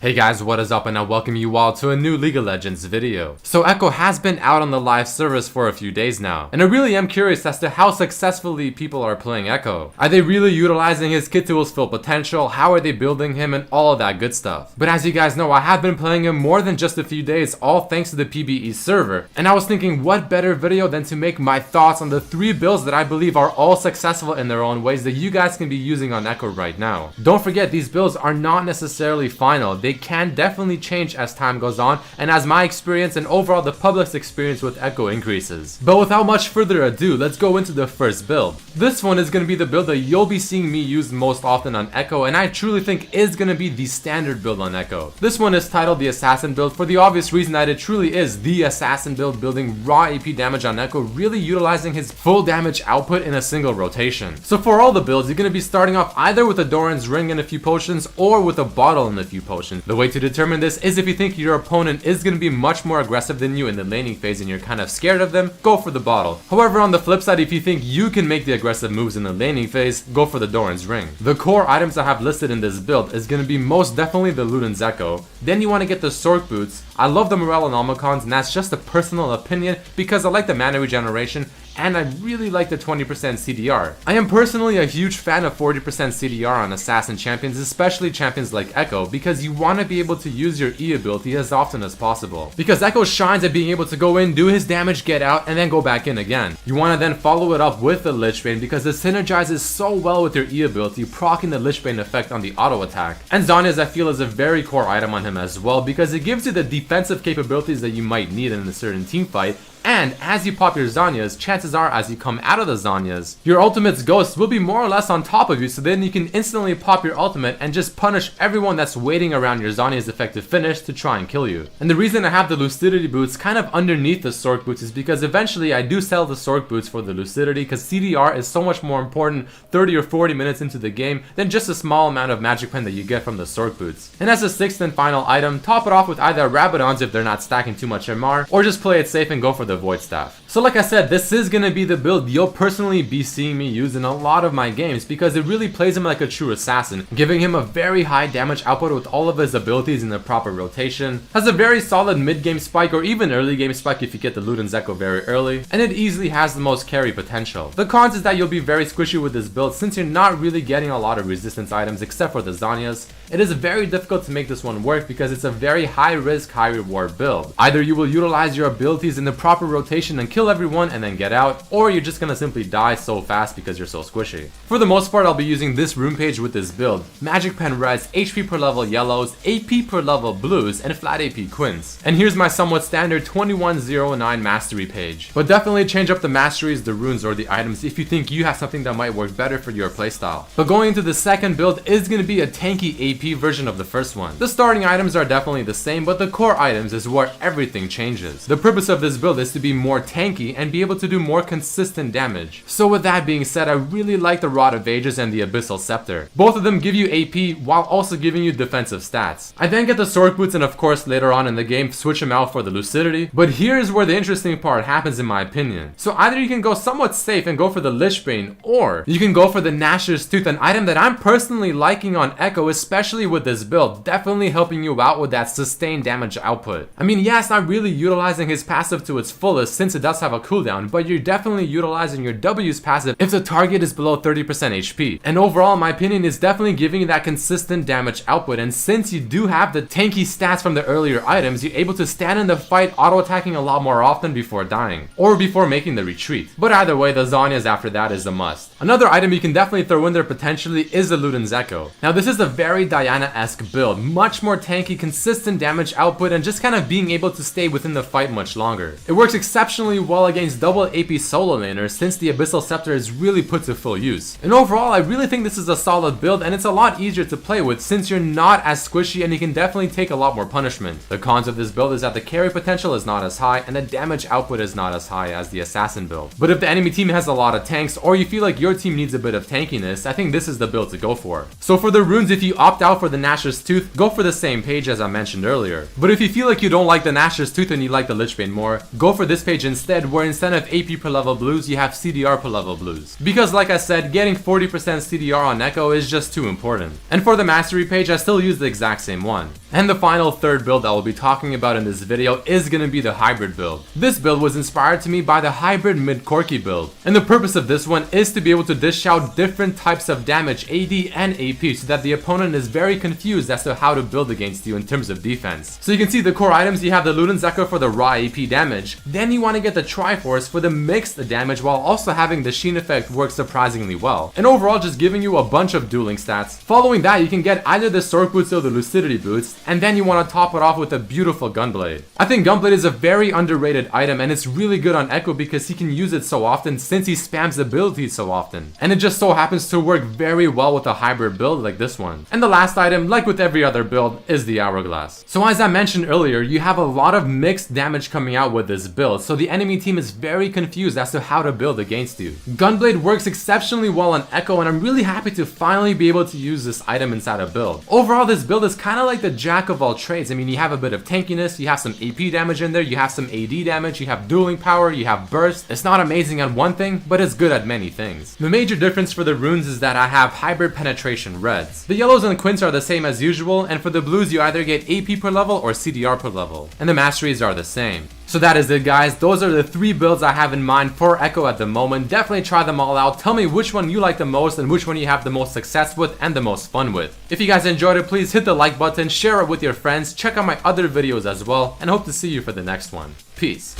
Hey guys, what is up, and I welcome you all to a new League of Legends video. So Ekko has been out on the live service for a few days now, and I really am curious as to how successfully people are playing Ekko. Are they really utilizing his kit to his full potential? How are they building him, and all of that good stuff? But as you guys know, I have been playing him more than just a few days, all thanks to the PBE server, and I was thinking what better video than to make my thoughts on the 3 builds that I believe are all successful in their own ways that you guys can be using on Ekko right now. Don't forget, these builds are not necessarily final. They can definitely change as time goes on and as my experience and overall the public's experience with Ekko increases. But without much further ado, let's go into the first build. This one is going to be the build that you'll be seeing me use most often on Ekko, and I truly think is going to be the standard build on Ekko. This one is titled the Assassin build for the obvious reason that it truly is the Assassin build, building raw AP damage on Ekko, really utilizing his full damage output in a single rotation. So for all the builds, you're going to be starting off either with a Doran's ring and a few potions or with a bottle and a few potions. The way to determine this is if you think your opponent is going to be much more aggressive than you in the laning phase and you're kind of scared of them, go for the bottle. However, on the flip side, if you think you can make the aggressive moves in the laning phase, go for the Doran's ring. The core items I have listed in this build is going to be most definitely the Luden's Ekko. Then you want to get the Sork boots. I love the Morale and Omicons, and that's just a personal opinion because I like the mana regeneration and I really like the 20% CDR. I am personally a huge fan of 40% CDR on assassin champions, especially champions like Ekko, because you want to be able to use your E ability as often as possible. Because Ekko shines at being able to go in, do his damage, get out, and then go back in again. You want to then follow it up with the Lich Bane because it synergizes so well with your E ability, proccing the Lich Bane effect on the auto attack. And Zhonya's I feel is a very core item on him as well because it gives you the defensive capabilities that you might need in a certain team fight. And as you pop your Zhonya's, chances are as you come out of the Zhonya's, your ultimate's ghost will be more or less on top of you, so then you can instantly pop your ultimate and just punish everyone that's waiting around your Zhonya's effective finish to try and kill you. And the reason I have the Lucidity boots kind of underneath the Sork boots is because eventually I do sell the Sork boots for the Lucidity because CDR is so much more important 30 or 40 minutes into the game than just a small amount of magic pen that you get from the Sork boots. And as a 6th and final item, top it off with either Rabadons if they're not stacking too much MR, or just play it safe and go for the Void Staff. So like I said, this is going to be the build you'll personally be seeing me use in a lot of my games because it really plays him like a true assassin, giving him a very high damage output with all of his abilities in the proper rotation, has a very solid mid-game spike or even early game spike if you get the Luden's Ekko very early, and it easily has the most carry potential. The cons is that you'll be very squishy with this build since you're not really getting a lot of resistance items except for the Zhonya's. It is very difficult to make this one work because it's a very high risk, high reward build. Either you will utilize your abilities in the proper rotation and kill everyone and then get out, or you're just gonna simply die so fast because you're so squishy. For the most part, I'll be using this rune page with this build. Magic pen reds, HP per level yellows, AP per level blues, and flat AP quins. And here's my somewhat standard 2109 mastery page. But definitely change up the masteries, the runes, or the items if you think you have something that might work better for your playstyle. But going into the second build is gonna be a tanky AP version of the first one. The starting items are definitely the same, but the core items is where everything changes. The purpose of this build is to be more tanky and be able to do more consistent damage. So with that being said, I really like the Rod of Ages and the Abyssal Scepter. Both of them give you AP while also giving you defensive stats. I then get the Sork boots and of course later on in the game switch them out for the Lucidity, but here's where the interesting part happens in my opinion. So either you can go somewhat safe and go for the Lich Bane, or you can go for the Gnasher's Tooth, an item that I'm personally liking on Ekko, especially with this build, definitely helping you out with that sustained damage output. I mean, yeah, it's not really utilizing his passive to its fullest since it does have a cooldown, but you're definitely utilizing your W's passive if the target is below 30% HP. And overall, in my opinion, it's definitely giving you that consistent damage output, and since you do have the tanky stats from the earlier items, you're able to stand in the fight auto-attacking a lot more often before dying, or before making the retreat. But either way, the Zhonya's after that is a must. Another item you can definitely throw in there potentially is the Luden's Ekko. Now this is a very Diana-esque build, much more tanky, consistent damage output, and just kind of being able to stay within the fight much longer. It works exceptionally well against double AP solo laners since the Abyssal Scepter is really put to full use. And overall, I really think this is a solid build and it's a lot easier to play with since you're not as squishy and you can definitely take a lot more punishment. The cons of this build is that the carry potential is not as high and the damage output is not as high as the Assassin build. But if the enemy team has a lot of tanks or you feel like your team needs a bit of tankiness, I think this is the build to go for. So for the runes, if you opt out for the Gnasher's Tooth, go for the same page as I mentioned earlier. But if you feel like you don't like the Gnasher's Tooth and you like the Lich Bane more, go for for this page instead, where instead of AP per level blues, you have CDR per level blues. Because like I said, getting 40% CDR on Ekko is just too important. And for the mastery page, I still use the exact same one. And the final third build I will be talking about in this video is gonna be the hybrid build. This build was inspired to me by the hybrid mid-Corki build. And the purpose of this one is to be able to dish out different types of damage, AD and AP, so that the opponent is very confused as to how to build against you in terms of defense. So you can see the core items, you have the Luden's Ekko for the raw AP damage. Then you want to get the Triforce for the mixed damage while also having the Sheen effect work surprisingly well. And overall just giving you a bunch of dueling stats. Following that, you can get either the Sork Boots or the Lucidity Boots, and then you want to top it off with a beautiful Gunblade. I think Gunblade is a very underrated item, and it's really good on Ekko because he can use it so often since he spams abilities so often. And it just so happens to work very well with a hybrid build like this one. And the last item, like with every other build, is the Hourglass. So as I mentioned earlier, you have a lot of mixed damage coming out with this build, so the enemy team is very confused as to how to build against you. Gunblade works exceptionally well on Ekko, and I'm really happy to finally be able to use this item inside a build. Overall, this build is kind of like the jack of all trades. I mean, you have a bit of tankiness, you have some AP damage in there, you have some AD damage, you have dueling power, you have burst. It's not amazing at one thing, but it's good at many things. The major difference for the runes is that I have hybrid penetration reds. The yellows and quints are the same as usual, and for the blues you either get AP per level or CDR per level. And the masteries are the same. So that is it, guys. Those are the 3 builds I have in mind for Ekko at the moment. Definitely try them all out. Tell me which one you like the most and which one you have the most success with and the most fun with. If you guys enjoyed it, please hit the like button, share it with your friends, check out my other videos as well, and hope to see you for the next one. Peace.